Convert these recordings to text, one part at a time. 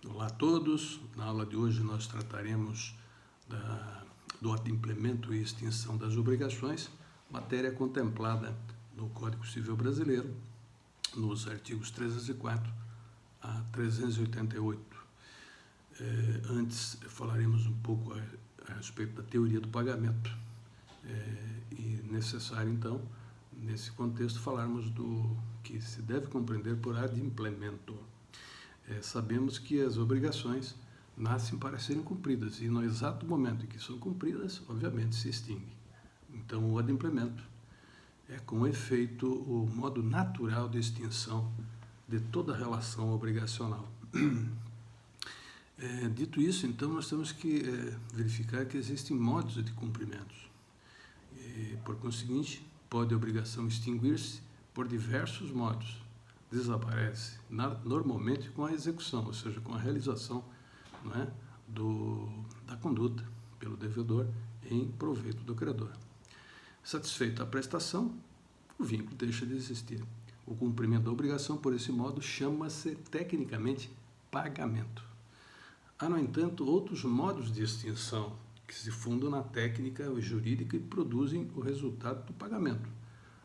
Olá a todos. Na aula de hoje nós trataremos do adimplemento e extinção das obrigações, matéria contemplada no Código Civil Brasileiro, nos artigos 304 a 388. Antes falaremos um pouco a respeito da teoria do pagamento. E necessário, então, nesse contexto, falarmos do que se deve compreender por adimplemento. Sabemos que as obrigações nascem para serem cumpridas e no exato momento em que são cumpridas, obviamente, se extinguem. Então, o adimplemento é, com efeito, o modo natural de extinção de toda relação obrigacional. Dito isso, então, nós temos que verificar que existem modos de cumprimentos. Por conseguinte, pode a obrigação extinguir-se por diversos modos. Desaparece normalmente com a execução, ou seja, com a realização, da conduta pelo devedor em proveito do credor. Satisfeita a prestação, o vínculo deixa de existir. O cumprimento da obrigação, por esse modo, chama-se tecnicamente pagamento. Há, no entanto, outros modos de extinção que se fundam na técnica jurídica e produzem o resultado do pagamento.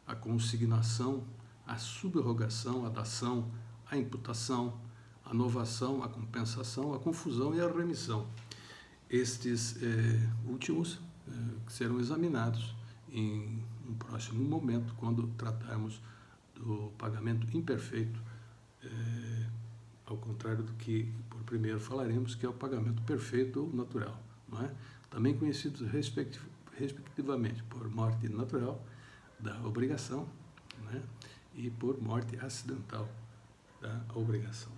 A consignação, a subrogação, a dação, a imputação, a novação, a compensação, a confusão e a remissão. Estes últimos serão examinados em um próximo momento, quando tratarmos do pagamento imperfeito, ao contrário do que por primeiro falaremos, que é o pagamento perfeito ou natural, também conhecidos respectivamente por morte natural da obrigação, e por morte acidental da obrigação.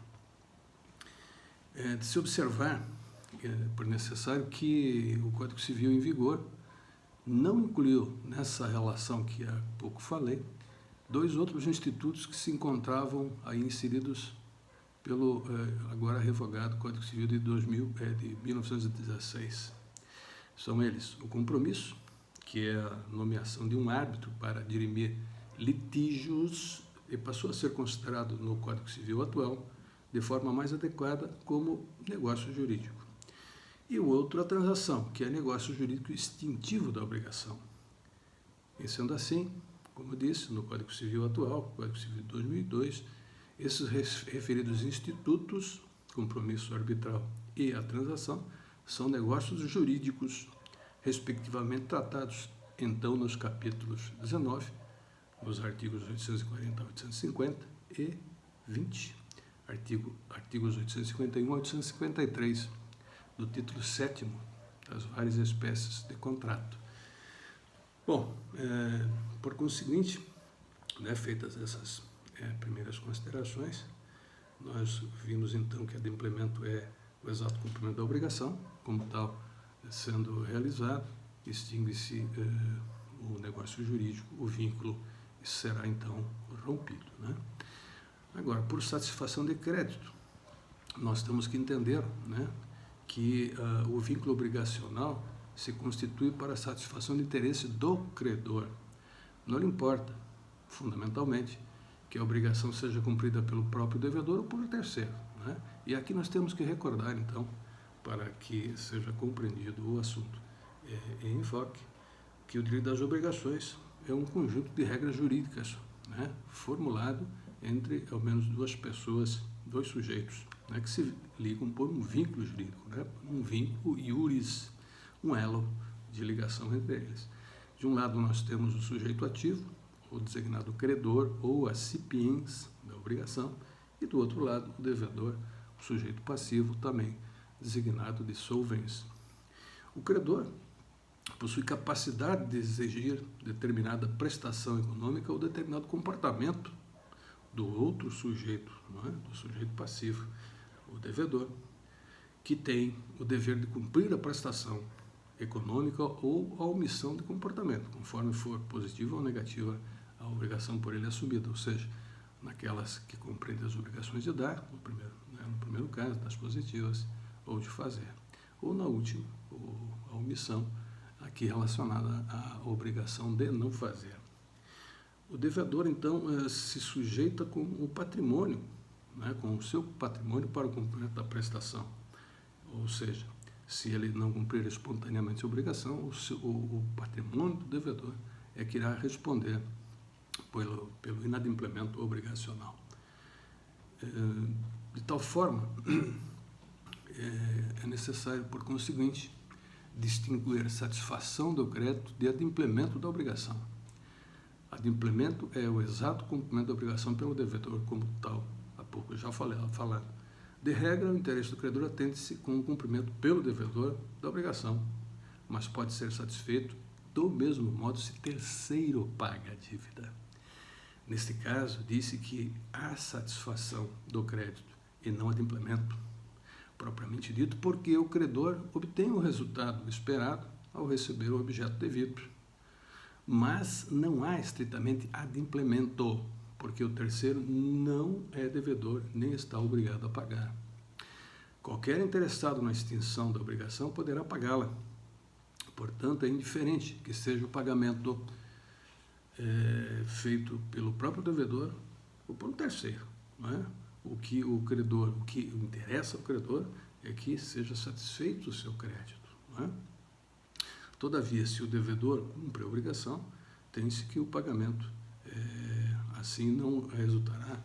De se observar, por necessário, que o Código Civil em vigor não incluiu nessa relação que há pouco falei, dois outros institutos que se encontravam aí inseridos pelo agora revogado Código Civil de 1916. São eles o compromisso, que é a nomeação de um árbitro para dirimir litígios, e passou a ser considerado no Código Civil atual, de forma mais adequada, como negócio jurídico. E o outro, a transação, que é negócio jurídico extintivo da obrigação. E sendo assim, como disse, no Código Civil atual, Código Civil de 2002, esses referidos institutos, compromisso arbitral e a transação, são negócios jurídicos, respectivamente tratados, então, nos capítulos 19, nos artigos 840 a 850 e 20, artigos 851 a 853, do título 7º das várias espécies de contrato. Bom, por conseguinte, feitas essas primeiras considerações, nós vimos então que adimplemento é o exato cumprimento da obrigação, como tal, sendo realizado, extingue-se o negócio jurídico, o vínculo será então rompido. Agora, por satisfação de crédito, nós temos que entender que o vínculo obrigacional se constitui para a satisfação de interesse do credor. Não lhe importa, fundamentalmente, que a obrigação seja cumprida pelo próprio devedor ou por terceiro. E aqui nós temos que recordar, então, para que seja compreendido o assunto em enfoque, que o direito das obrigações é um conjunto de regras jurídicas, formulado entre, ao menos, duas pessoas, dois sujeitos, que se ligam por um vínculo jurídico, um vínculo iuris, um elo de ligação entre eles. De um lado, nós temos o sujeito ativo, o designado credor ou acipiens da obrigação, e do outro lado, o devedor, o sujeito passivo, também designado de solvens. O credor possui capacidade de exigir determinada prestação econômica ou determinado comportamento do outro sujeito, do sujeito passivo, o devedor, que tem o dever de cumprir a prestação econômica ou a omissão de comportamento, conforme for positiva ou negativa a obrigação por ele assumida, ou seja, naquelas que compreendem as obrigações de dar, no primeiro caso, das positivas, ou de fazer, ou na última, a omissão, aqui relacionada à obrigação de não fazer. O devedor, então, se sujeita com o patrimônio né, com o seu patrimônio para o cumprimento da prestação. Ou seja, se ele não cumprir espontaneamente a obrigação, o patrimônio do devedor é que irá responder pelo inadimplemento obrigacional. De tal forma, é necessário, por conseguinte, distinguir satisfação do crédito de adimplemento da obrigação. Adimplemento é o exato cumprimento da obrigação pelo devedor como tal, há pouco já falado. De regra, o interesse do credor atende-se com o cumprimento pelo devedor da obrigação, mas pode ser satisfeito do mesmo modo se terceiro paga a dívida. Neste caso, disse que há satisfação do crédito e não adimplemento, propriamente dito, porque o credor obtém o resultado esperado ao receber o objeto devido. Mas não há estritamente adimplemento, porque o terceiro não é devedor nem está obrigado a pagar. Qualquer interessado na extinção da obrigação poderá pagá-la. Portanto, é indiferente que seja o pagamento feito pelo próprio devedor ou por um terceiro, não é? O que interessa ao credor é que seja satisfeito o seu crédito, não é? Todavia, se o devedor cumpre a obrigação, tem-se que o pagamento assim não resultará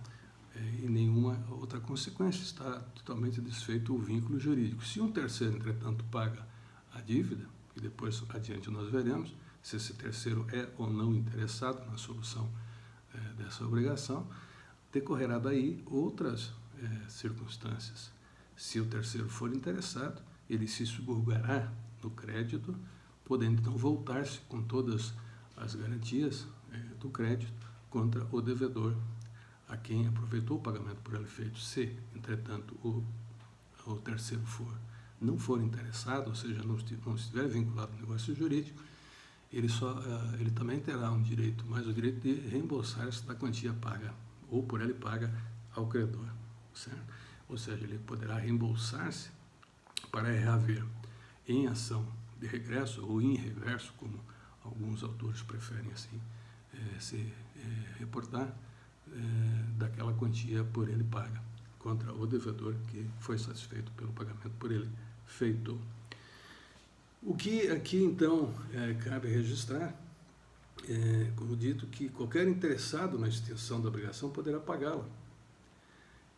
em nenhuma outra consequência, está totalmente desfeito o vínculo jurídico. Se um terceiro, entretanto, paga a dívida, e depois adiante nós veremos se esse terceiro é ou não interessado na solução dessa obrigação, decorrerá daí outras circunstâncias. Se o terceiro for interessado, ele se subrogará no crédito, podendo então voltar-se com todas as garantias do crédito contra o devedor, a quem aproveitou o pagamento por ele feito. Se, entretanto, o terceiro não for interessado, ou seja, não estiver vinculado ao negócio jurídico, ele também terá um direito, mas o direito de reembolsar-se da quantia paga, ou por ele paga ao credor, certo? Ou seja, ele poderá reembolsar-se para reaver em ação de regresso ou em reverso, como alguns autores preferem assim se reportar, daquela quantia por ele paga contra o devedor que foi satisfeito pelo pagamento por ele feito. O que aqui então cabe registrar, como dito, que qualquer interessado na extinção da obrigação poderá pagá-la.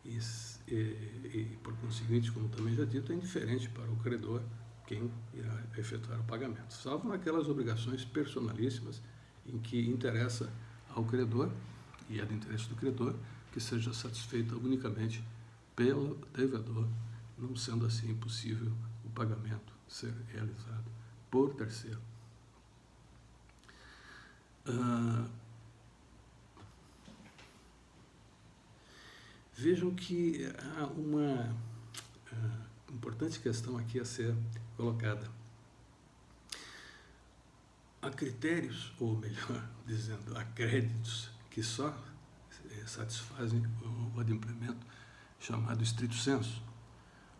E, por conseguinte, como também já dito, é indiferente para o credor quem irá efetuar o pagamento, salvo naquelas obrigações personalíssimas em que interessa ao credor, e é do interesse do credor, que seja satisfeita unicamente pelo devedor, não sendo assim possível o pagamento ser realizado por terceiro. Vejam que há uma importante questão aqui a ser colocada. Há critérios, ou melhor dizendo, há créditos que só satisfazem o adimplemento chamado stricto sensu,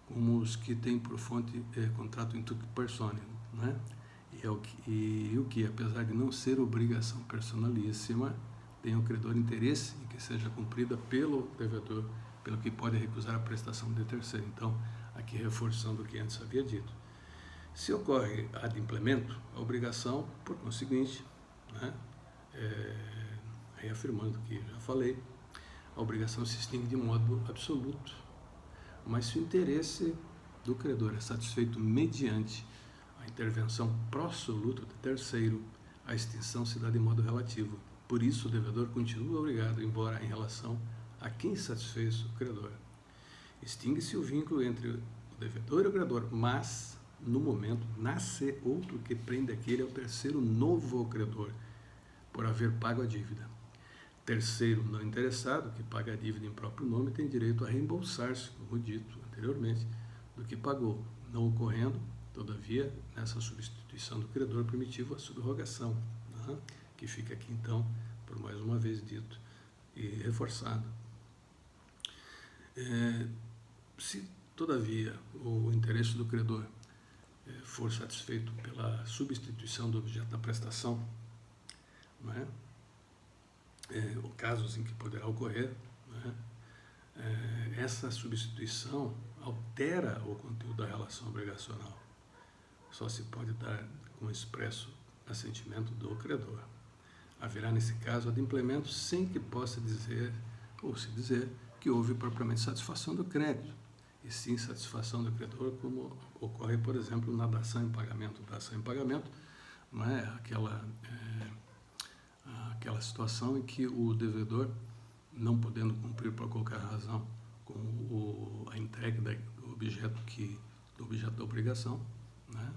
como os que têm por fonte contrato in tuc personam, né? E o que, apesar de não ser obrigação personalíssima, tem o credor interesse em que seja cumprida pelo devedor, pelo que pode recusar a prestação de terceiro. Então, aqui reforçando o que antes havia dito. Se ocorre adimplemento, a obrigação, por conseguinte, né, reafirmando o que já falei, a obrigação se extingue de modo absoluto. Mas se o interesse do credor é satisfeito mediante a intervenção pró-soluto de terceiro, a extinção se dá de modo relativo. Por isso, o devedor continua obrigado, embora em relação a quem satisfez o credor. Extingue-se o vínculo entre o devedor e o credor, mas, no momento, nasce outro que prende aquele ao terceiro novo credor, por haver pago a dívida. Terceiro não interessado, que paga a dívida em próprio nome, tem direito a reembolsar-se, como dito anteriormente, do que pagou, não ocorrendo, todavia, nessa substituição do credor primitivo, a subrogação, né? Que fica aqui, então, por mais uma vez dito e reforçado. Se, todavia, o interesse do credor for satisfeito pela substituição do objeto da prestação, não é? Casos em que poderá ocorrer, não é? essa substituição altera o conteúdo da relação obrigacional. Só se pode dar com expresso assentimento do credor. Haverá, nesse caso, adimplemento sem que possa dizer, ou se dizer, que houve propriamente satisfação do crédito, e sim satisfação do credor, como ocorre, por exemplo, na dação em pagamento. Dação em pagamento não é aquela situação em que o devedor, não podendo cumprir por qualquer razão com a entrega do objeto da obrigação, né,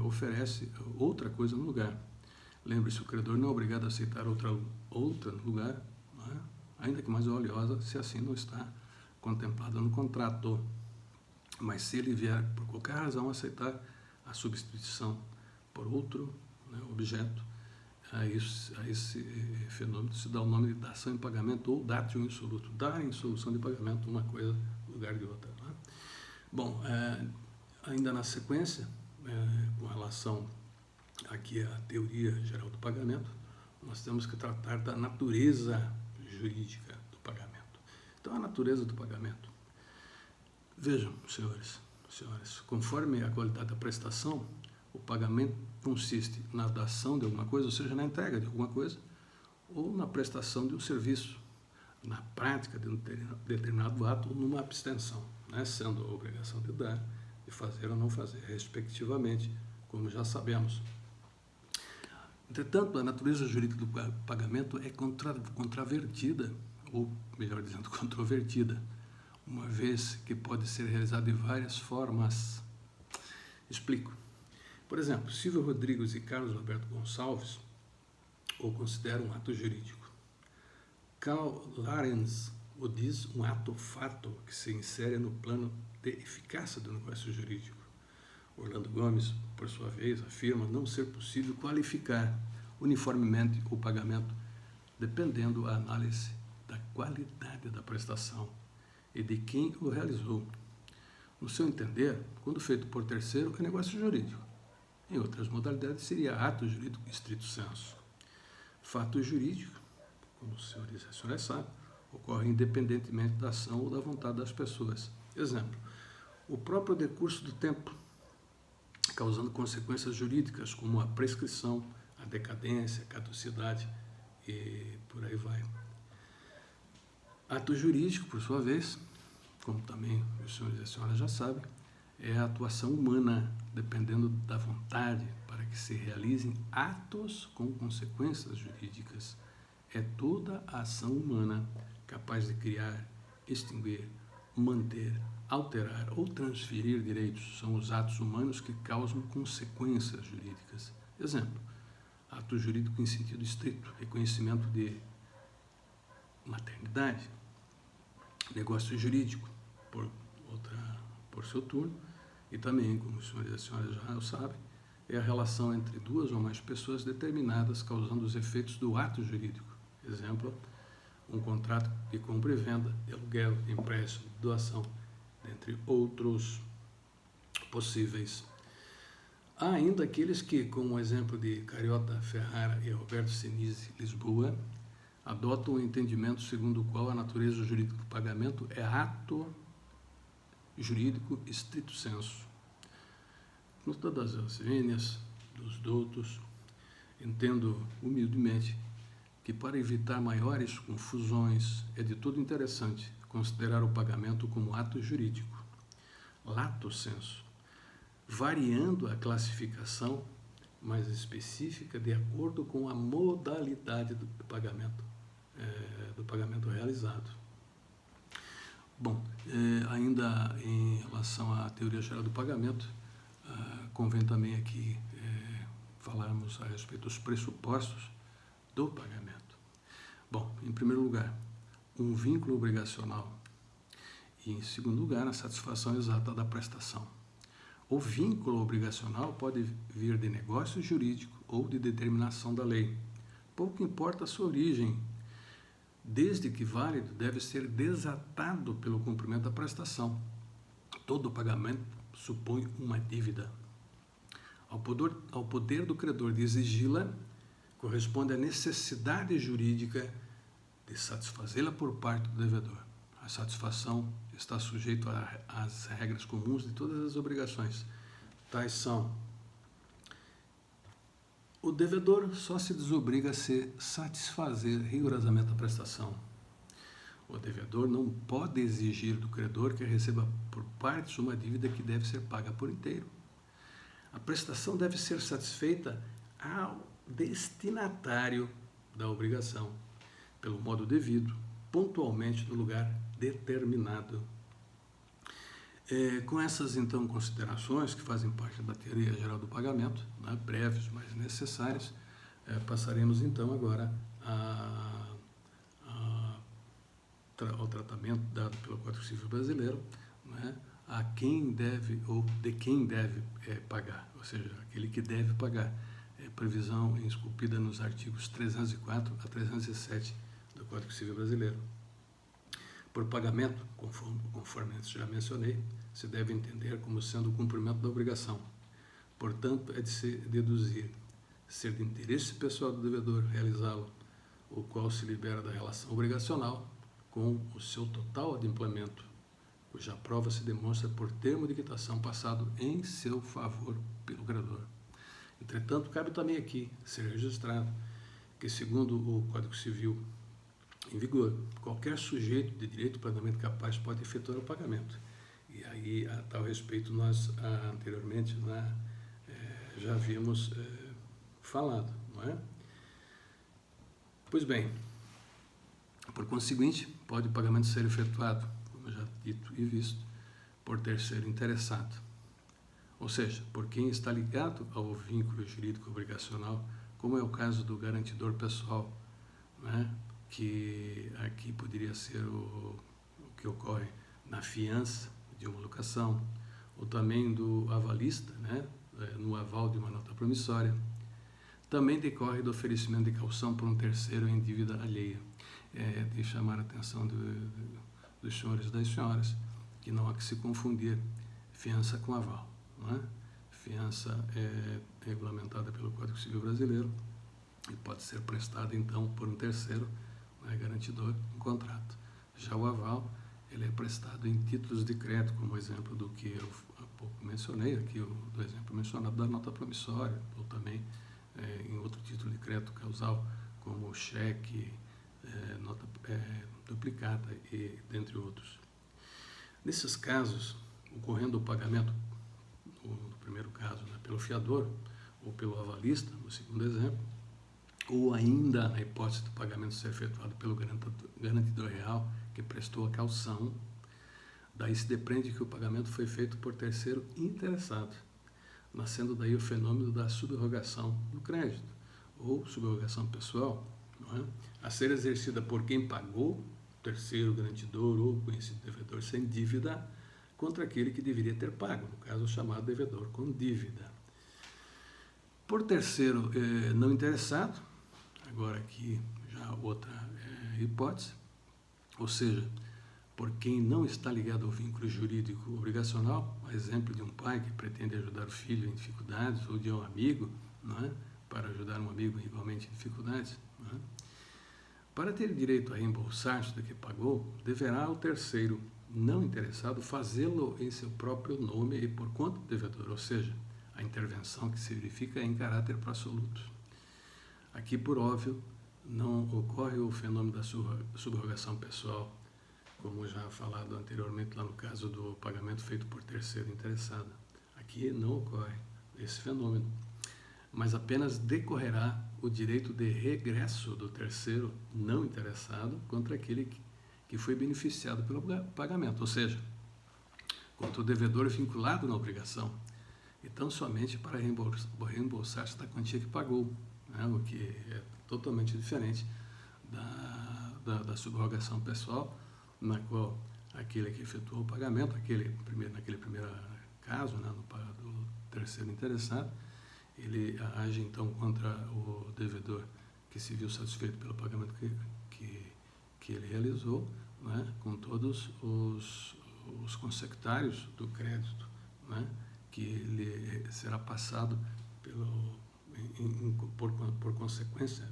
oferece outra coisa no lugar. Lembre-se, o credor não é obrigado a aceitar outra no lugar, né, ainda que mais valiosa, se assim não está contemplada no contrato. Mas se ele vier, por qualquer razão, aceitar a substituição por outro, né, objeto, a esse fenômeno se dá o nome de dação em pagamento ou datio insoluto. Dar em solução de pagamento uma coisa no lugar de outra. Né? Bom, ainda na sequência, com relação aqui à teoria geral do pagamento, nós temos que tratar da natureza jurídica do pagamento. Então, a natureza do pagamento. Vejam, senhores, senhoras, conforme a qualidade da prestação, o pagamento consiste na dação de alguma coisa, ou seja, na entrega de alguma coisa, ou na prestação de um serviço, na prática de um determinado ato, ou numa abstenção, né? Sendo a obrigação de dar, de fazer ou não fazer, respectivamente, como já sabemos. Entretanto, a natureza jurídica do pagamento é contravertida, ou melhor dizendo, controvertida, uma vez que pode ser realizado de várias formas. Explico. Por exemplo, Silvio Rodrigues e Carlos Alberto Gonçalves o consideram um ato jurídico. Karl Lorenz o diz um ato-fato que se insere no plano de eficácia do negócio jurídico. Orlando Gomes, por sua vez, afirma não ser possível qualificar uniformemente o pagamento, dependendo da análise da qualidade da prestação e de quem o realizou. No seu entender, quando feito por terceiro, é negócio jurídico. Em outras modalidades, seria ato jurídico estrito sensu. Fato jurídico, como os senhores e as senhoras sabem, ocorre independentemente da ação ou da vontade das pessoas. Exemplo, o próprio decurso do tempo, causando consequências jurídicas, como a prescrição, a decadência, a caducidade e por aí vai. Ato jurídico, por sua vez, como também os senhores e as senhoras já sabem, é a atuação humana, dependendo da vontade, para que se realizem atos com consequências jurídicas. É toda a ação humana capaz de criar, extinguir, manter, alterar ou transferir direitos. São os atos humanos que causam consequências jurídicas. Exemplo, ato jurídico em sentido estrito, reconhecimento de maternidade. Negócio jurídico, por seu turno, e também, como os senhores e as senhoras já sabem, é a relação entre duas ou mais pessoas determinadas causando os efeitos do ato jurídico. Exemplo, um contrato de compra e venda, de aluguel, de empréstimo, de doação, entre outros possíveis. Há ainda aqueles que, como o exemplo de Cariota Ferrara e Roberto Senise Lisboa, adotam o entendimento segundo o qual a natureza jurídica do pagamento é ato jurídico estrito sensu. No todas as vênias dos doutos, entendo humildemente que para evitar maiores confusões é de todo interessante considerar o pagamento como ato jurídico, lato sensu, variando a classificação mais específica de acordo com a modalidade do pagamento realizado. Bom, ainda em relação à teoria geral do pagamento, convém também aqui falarmos a respeito dos pressupostos do pagamento. Bom, em primeiro lugar, um vínculo obrigacional e, em segundo lugar, a satisfação exata da prestação. O vínculo obrigacional pode vir de negócio jurídico ou de determinação da lei. Pouco importa a sua origem, desde que válido, deve ser desatado pelo cumprimento da prestação. Todo pagamento supõe uma dívida. Ao poder do credor de exigi-la, corresponde a necessidade jurídica de satisfazê-la por parte do devedor. a satisfação está sujeito às regras comuns de todas as obrigações. Tais são: o devedor só se desobriga a se satisfazer rigorosamente a prestação. O devedor não pode exigir do credor que receba por partes uma dívida que deve ser paga por inteiro. A prestação deve ser satisfeita ao destinatário da obrigação, pelo modo devido, pontualmente no lugar determinado. Com essas, então, considerações que fazem parte da teoria geral do pagamento, né, breves, mas necessárias, passaremos, então, agora ao tratamento dado pelo Código Civil Brasileiro, né, a quem deve ou de quem deve pagar, ou seja, aquele que deve pagar. Previsão esculpida nos artigos 304 a 307 do Código Civil Brasileiro. Por pagamento, conforme antes já mencionei, se deve entender como sendo o cumprimento da obrigação. Portanto, é de se deduzir ser de interesse pessoal do devedor realizá-lo, o qual se libera da relação obrigacional com o seu total adimplemento, cuja prova se demonstra por termo de quitação passado em seu favor pelo credor. Entretanto, cabe também aqui ser registrado que, segundo o Código Civil em vigor, qualquer sujeito de direito plenamente capaz pode efetuar o pagamento. E aí, a tal respeito, nós anteriormente já havíamos falado, não é? Pois bem, por conseguinte, pode o pagamento ser efetuado, como já dito e visto, por terceiro interessado. Ou seja, por quem está ligado ao vínculo jurídico obrigacional, como é o caso do garantidor pessoal, né? Que aqui poderia ser o que ocorre na fiança de uma locação, ou também do avalista, né? No aval de uma nota promissória. Também decorre do oferecimento de caução por um terceiro em dívida alheia. De chamar a atenção dos senhores e das senhoras que não há que se confundir fiança com aval. Não é? Fiança é regulamentada pelo Código Civil Brasileiro e pode ser prestada, então, por um terceiro, garantidor, em contrato. Já o aval, ele é prestado em títulos de crédito, como exemplo do que eu há pouco mencionei, aqui do exemplo mencionado da nota promissória, ou também em outro título de crédito causal, como cheque, nota duplicata, e dentre outros. Nesses casos, ocorrendo o pagamento, no primeiro caso, pelo fiador ou pelo avalista, no segundo exemplo, ou ainda na hipótese do pagamento ser efetuado pelo garantidor real que prestou a caução, daí se depreende que o pagamento foi feito por terceiro interessado, nascendo daí o fenômeno da subrogação do crédito, ou subrogação pessoal, não é? A ser exercida por quem pagou, terceiro garantidor ou conhecido devedor sem dívida, contra aquele que deveria ter pago, no caso chamado devedor com dívida. Por terceiro não interessado, agora aqui já outra hipótese, ou seja, por quem não está ligado ao vínculo jurídico obrigacional, a exemplo de um pai que pretende ajudar o filho em dificuldades, ou de um amigo, não é? Para ajudar um amigo igualmente em dificuldades. Não é? Para ter direito a reembolsar-se do que pagou, deverá o terceiro não interessado fazê-lo em seu próprio nome e por conta do devedor, ou seja, a intervenção que se verifica é em caráter absoluto. Aqui, por óbvio, não ocorre o fenômeno da subrogação pessoal, como já falado anteriormente lá no caso do pagamento feito por terceiro interessado. Aqui não ocorre esse fenômeno, mas apenas decorrerá o direito de regresso do terceiro não interessado contra aquele que foi beneficiado pelo pagamento, ou seja, contra o devedor vinculado na obrigação, e tão somente para reembolsar-se da quantia que pagou, né? O que é totalmente diferente da subrogação pessoal, na qual aquele que efetuou o pagamento, naquele primeiro caso, né, do terceiro interessado, ele age então contra o devedor que se viu satisfeito pelo pagamento que ele realizou, né, com todos os consectários do crédito, né, que ele será passado por consequência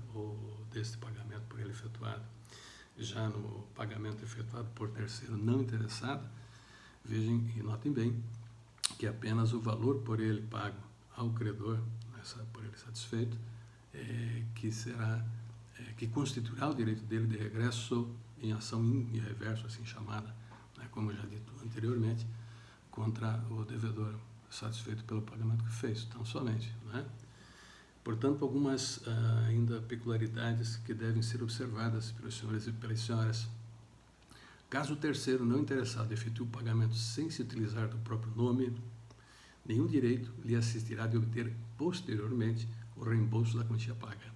desse pagamento por ele efetuado. Já no pagamento efetuado por terceiro não interessado, vejam e notem bem que apenas o valor por ele pago ao credor, por ele satisfeito, que constituirá o direito dele de regresso em ação em reverso, assim chamada, né, como já dito anteriormente, contra o devedor satisfeito pelo pagamento que fez, tão somente, né? Portanto, algumas ainda peculiaridades que devem ser observadas pelos senhores e pelas senhoras. Caso o terceiro não interessado efetue o pagamento sem se utilizar do próprio nome, nenhum direito lhe assistirá de obter posteriormente o reembolso da quantia paga.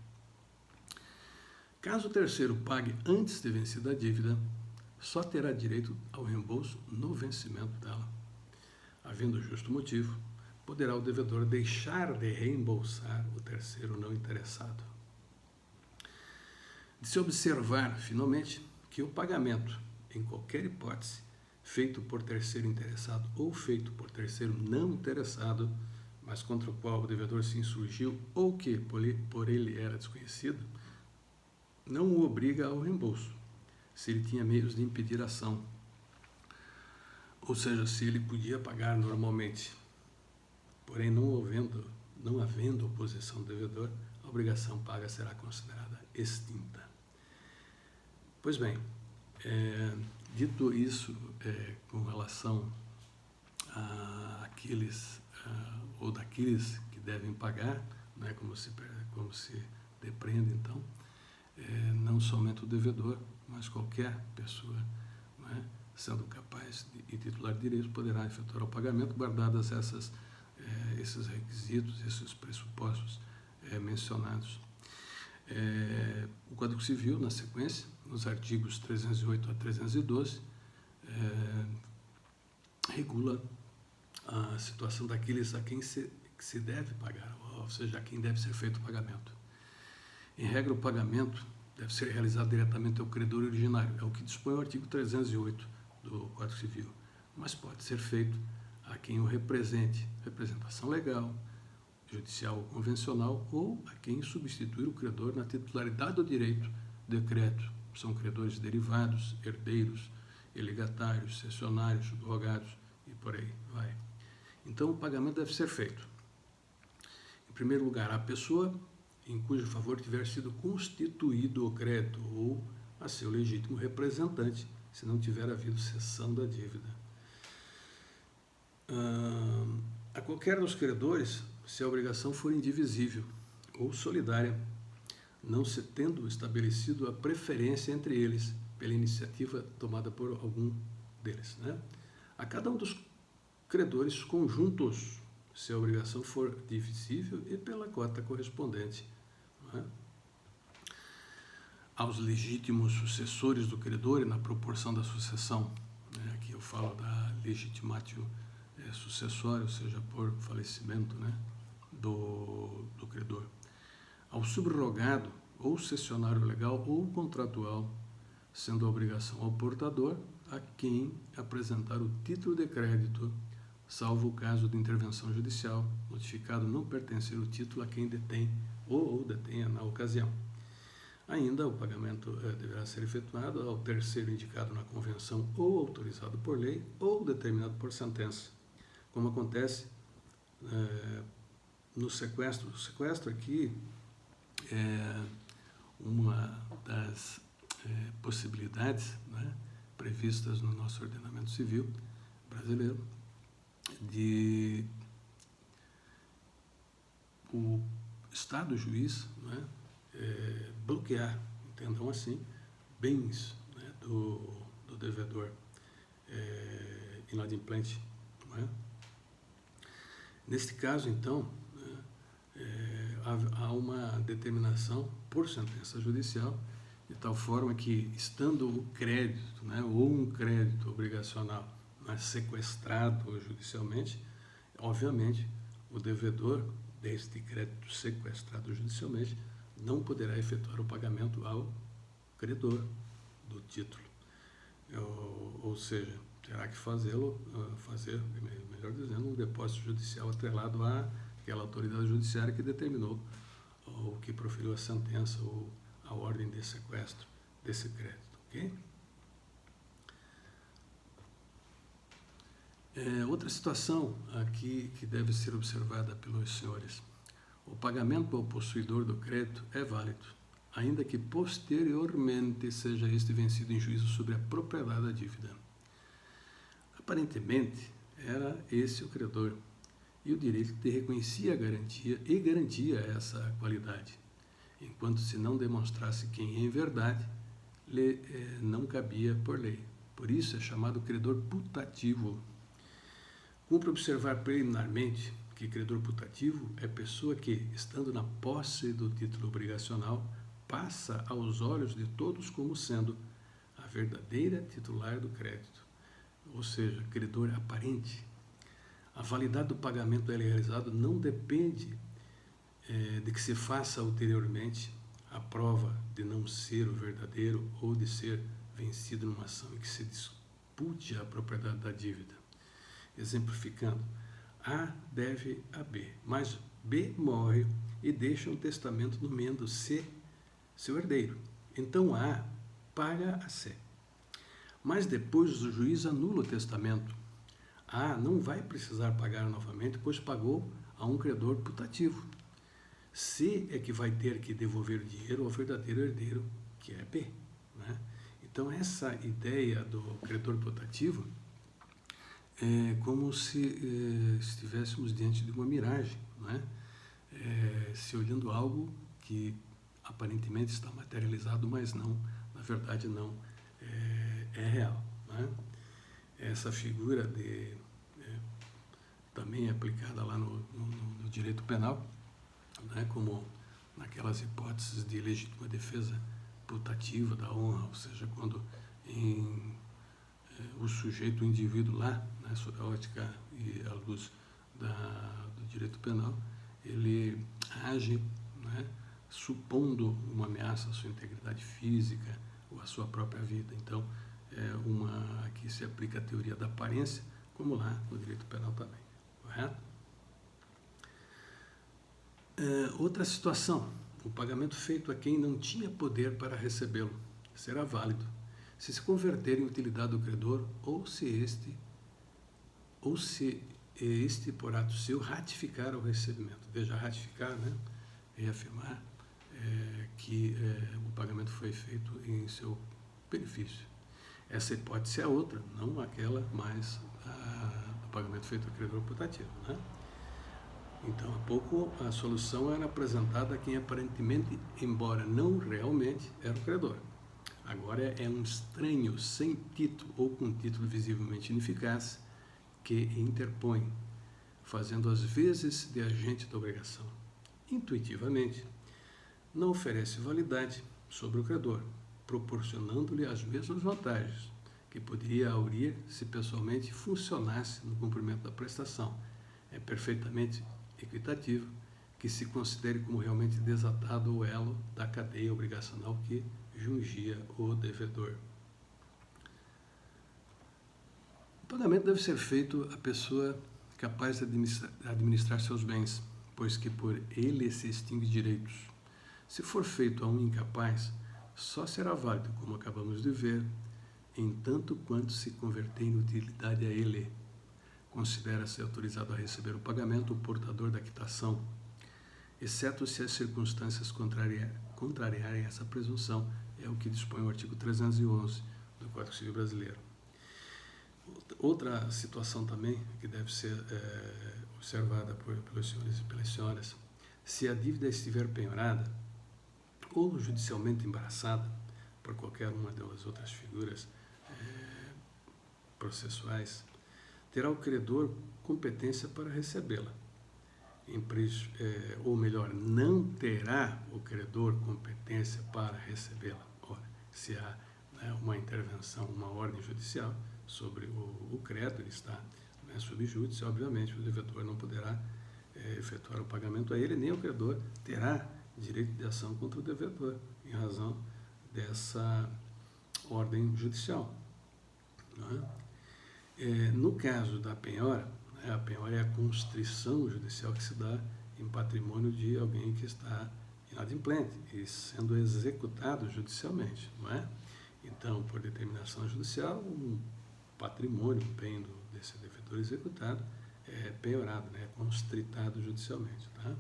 Caso o terceiro pague antes de vencida a dívida, só terá direito ao reembolso no vencimento dela. Havendo justo motivo, poderá o devedor deixar de reembolsar o terceiro não interessado. De se observar, finalmente, que o pagamento, em qualquer hipótese, feito por terceiro interessado ou feito por terceiro não interessado, mas contra o qual o devedor se insurgiu ou que por ele era desconhecido, não o obriga ao reembolso, se ele tinha meios de impedir a ação. Ou seja, se ele podia pagar normalmente, porém não havendo oposição do devedor, a obrigação paga será considerada extinta. Pois bem, dito isso, com relação àqueles ou daqueles que devem pagar, né, como se depreende então, não somente o devedor, mas qualquer pessoa, né, sendo capaz e titular de direito, poderá efetuar o pagamento, guardadas esses requisitos, esses pressupostos mencionados. O Código Civil, na sequência, nos artigos 308 a 312, regula a situação daqueles a quem se deve pagar, ou seja, a quem deve ser feito o pagamento. Em regra, o pagamento deve ser realizado diretamente ao credor originário, é o que dispõe o artigo 308 do Código Civil, mas pode ser feito a quem o represente, representação legal, judicial ou convencional, ou a quem substituir o credor na titularidade do direito de crédito. São credores derivados, herdeiros, legatários, cessionários, subrogados e por aí vai. Então, o pagamento deve ser feito, em primeiro lugar, à pessoa em cujo favor tiver sido constituído o crédito ou a seu legítimo representante, se não tiver havido cessão da dívida. A qualquer dos credores, se a obrigação for indivisível ou solidária, não se tendo estabelecido a preferência entre eles pela iniciativa tomada por algum deles, né? A cada um dos credores conjuntos, se a obrigação for divisível e pela cota correspondente, não é? Aos legítimos sucessores do credor e na proporção da sucessão, né? Aqui eu falo da legitimatio sucessória, ou seja, por falecimento, né, do credor. Ao subrogado ou cessionário legal ou contratual, sendo a obrigação ao portador a quem apresentar o título de crédito, salvo o caso de intervenção judicial, notificado não pertencer o título a quem detém ou detenha na ocasião. Ainda, o pagamento deverá ser efetuado ao terceiro indicado na convenção ou autorizado por lei ou determinado por sentença, como acontece no sequestro. O sequestro aqui é uma das possibilidades, né, previstas no nosso ordenamento civil brasileiro, de o Estado juiz, né, bloquear, entendam assim, bens, né, do devedor inadimplente. Não é? Neste caso, então, né, há uma determinação por sentença judicial, de tal forma que, estando o crédito, né, ou um crédito obrigacional, mas sequestrado judicialmente, obviamente, o devedor deste crédito sequestrado judicialmente não poderá efetuar o pagamento ao credor do título. Ou seja, terá que fazer, melhor dizendo, um depósito judicial atrelado àquela autoridade judiciária que determinou ou que proferiu a sentença ou a ordem de sequestro desse crédito. ok? Outra situação aqui que deve ser observada pelos senhores. O pagamento ao possuidor do crédito é válido, ainda que posteriormente seja este vencido em juízo sobre a propriedade da dívida. Aparentemente, era esse o credor, e o direito lhe reconhecia a garantia e garantia essa qualidade, enquanto se não demonstrasse quem em verdade lhe não cabia por lei. Por isso é chamado credor putativo. Cumpre observar preliminarmente que credor putativo é pessoa que, estando na posse do título obrigacional, passa aos olhos de todos como sendo a verdadeira titular do crédito, ou seja, credor aparente. A validade do pagamento realizado não depende de que se faça ulteriormente a prova de não ser o verdadeiro ou de ser vencido numa ação em que se dispute a propriedade da dívida. Exemplificando, A deve a B, mas B morre e deixa um testamento nomeando C seu herdeiro. Então A paga a C. Mas depois o juiz anula o testamento. A não vai precisar pagar novamente, pois pagou a um credor putativo. C é que vai ter que devolver o dinheiro ao verdadeiro herdeiro, que é B. Né? Então, essa ideia do credor putativo é como se estivéssemos diante de uma miragem, né? Se olhando algo que aparentemente está materializado, mas não, na verdade não é real. Né? Essa figura também é aplicada lá no direito penal, né? Como naquelas hipóteses de legítima defesa putativa da honra, ou seja, quando o sujeito, o indivíduo lá, né, sob a ótica e à luz do direito penal, ele age, né, supondo uma ameaça à sua integridade física ou à sua própria vida. Então, aqui se aplica a teoria da aparência, como lá no direito penal também, correto? Outra situação, o pagamento feito a quem não tinha poder para recebê-lo será válido se se converter em utilidade do credor ou se este por ato seu ratificar o recebimento. Veja, ratificar, né? Reafirmar que o pagamento foi feito em seu benefício. Essa hipótese é outra, não aquela, mas o pagamento feito a credor putativo, né? Então, há pouco, a solução era apresentada a quem aparentemente, embora não realmente, era o credor. Agora é um estranho sem título ou com título visivelmente ineficaz que interpõe, fazendo as vezes de agente da obrigação. Intuitivamente, não oferece validade sobre o credor, proporcionando-lhe as mesmas vantagens que poderia aurir se pessoalmente funcionasse no cumprimento da prestação. É perfeitamente equitativo que se considere como realmente desatado o elo da cadeia obrigacional que jungia o devedor. O pagamento deve ser feito à pessoa capaz de administrar seus bens, pois que por ele se extingue direitos. Se for feito a um incapaz, só será válido, como acabamos de ver, em tanto quanto se converter em utilidade a ele. Considera-se autorizado a receber o pagamento o portador da quitação, exceto se as circunstâncias contrariarem essa presunção, é o que dispõe o artigo 311 do Código Civil Brasileiro. Outra situação também que deve ser observada pelos senhores e pelas senhoras, se a dívida estiver penhorada ou judicialmente embaraçada por qualquer uma das outras figuras processuais, terá o credor competência para recebê-la. Ou melhor, não terá o credor competência para recebê-la. Ora, se há uma intervenção, uma ordem judicial sobre o crédito, ele está sob júdice, obviamente o devedor não poderá efetuar o pagamento a ele, nem o credor terá direito de ação contra o devedor, em razão dessa ordem judicial. Não é? No caso da penhora, a penhora é a constrição judicial que se dá em patrimônio de alguém que está inadimplente e sendo executado judicialmente, não é? Então, por determinação judicial, um patrimônio, um bem desse devedor executado é penhorado, né, constritado judicialmente. Tá?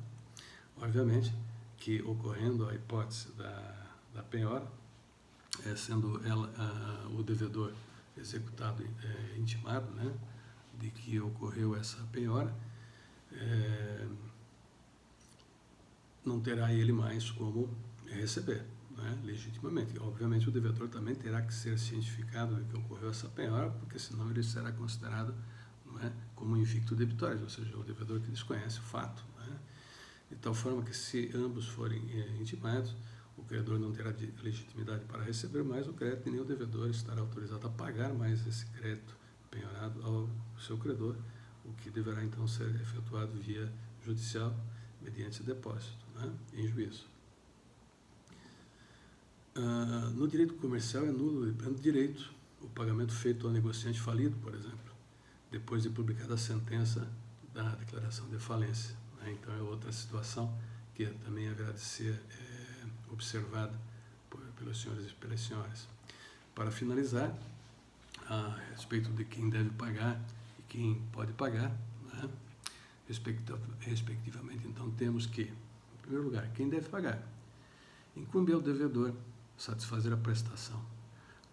Obviamente que, ocorrendo a hipótese da penhora, sendo o devedor executado intimado, né, de que ocorreu essa penhora, não terá ele mais como receber, né, legitimamente. Obviamente o devedor também terá que ser cientificado de que ocorreu essa penhora, porque senão ele será considerado, não é, como invicto debitório, ou seja, o devedor que desconhece o fato. Né, de tal forma que, se ambos forem intimados, o credor não terá legitimidade para receber mais o crédito e nem o devedor estará autorizado a pagar mais esse crédito penhorado ao seu credor, o que deverá então ser efetuado via judicial, mediante depósito, né, em juízo. No direito comercial é nulo de pleno direito o pagamento feito ao negociante falido, por exemplo, depois de publicada a sentença da declaração de falência. Né? Então é outra situação que também haverá de ser observada pelos senhores e pelas senhoras. Para finalizar, a respeito de quem deve pagar e quem pode pagar, né? Respectivamente, então temos que, em primeiro lugar, quem deve pagar. Incumbe ao devedor satisfazer a prestação,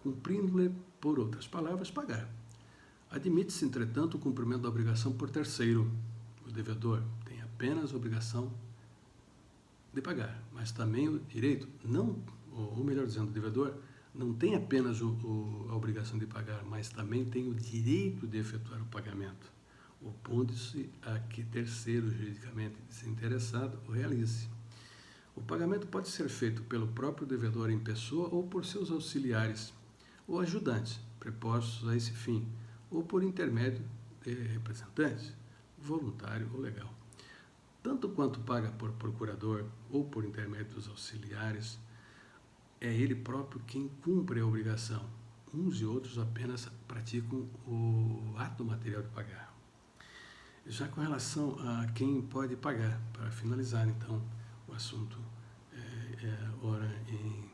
cumprindo-lhe, por outras palavras, pagar. Admite-se, entretanto, o cumprimento da obrigação por terceiro. O devedor tem apenas a obrigação de pagar, mas também o direito, não, ou melhor dizendo, o devedor não tem apenas a obrigação de pagar, mas também tem o direito de efetuar o pagamento, opondo-se a que terceiro juridicamente desinteressado o realize. O pagamento pode ser feito pelo próprio devedor em pessoa ou por seus auxiliares ou ajudantes, prepostos a esse fim, ou por intermédio de representantes, voluntário ou legal. Tanto quanto paga por procurador ou por intermédio dos auxiliares, é ele próprio quem cumpre a obrigação. Uns e outros apenas praticam o ato material de pagar. Já com relação a quem pode pagar, para finalizar então o assunto ora em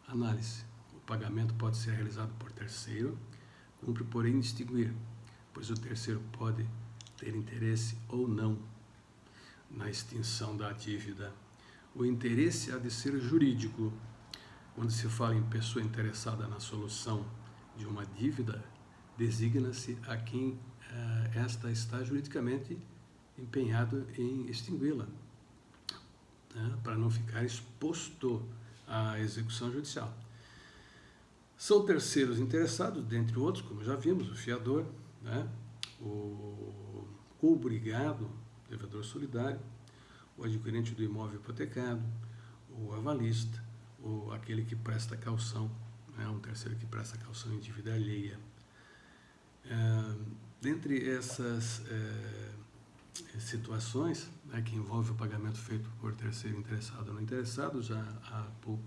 análise, o pagamento pode ser realizado por terceiro, cumpre porém distinguir, pois o terceiro pode ter interesse ou não na extinção da dívida. O interesse há de ser jurídico. Quando se fala em pessoa interessada na solução de uma dívida, designa-se a quem esta está juridicamente empenhado em extingui-la, né, para não ficar exposto à execução judicial. São terceiros interessados, dentre outros, como já vimos, o fiador, né, o co-obrigado, devedor solidário, o adquirente do imóvel hipotecado, o avalista, ou aquele que presta caução, né, um terceiro que presta caução em dívida alheia. Dentre essas situações, né, que envolve o pagamento feito por terceiro interessado ou não interessado, já há pouco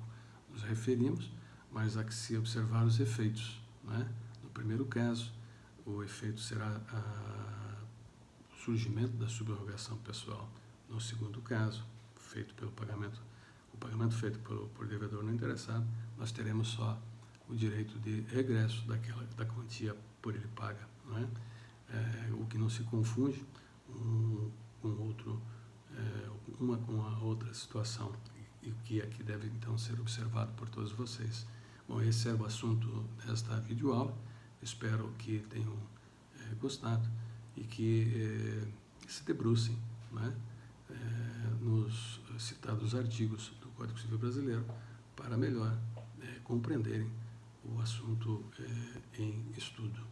nos referimos, mas há que se observar os efeitos. Né? No primeiro caso, o efeito será o surgimento da subrogação pessoal. No segundo caso, o pagamento feito por devedor não interessado, nós teremos só o direito de regresso da quantia por ele paga. Não é? O que não se confunde uma com a outra situação, e que aqui deve então ser observado por todos vocês. Bom, esse é o assunto desta videoaula. Espero que tenham gostado e que se debrucem, né, nos citados artigos do Código Civil Brasileiro para melhor compreenderem o assunto em estudo.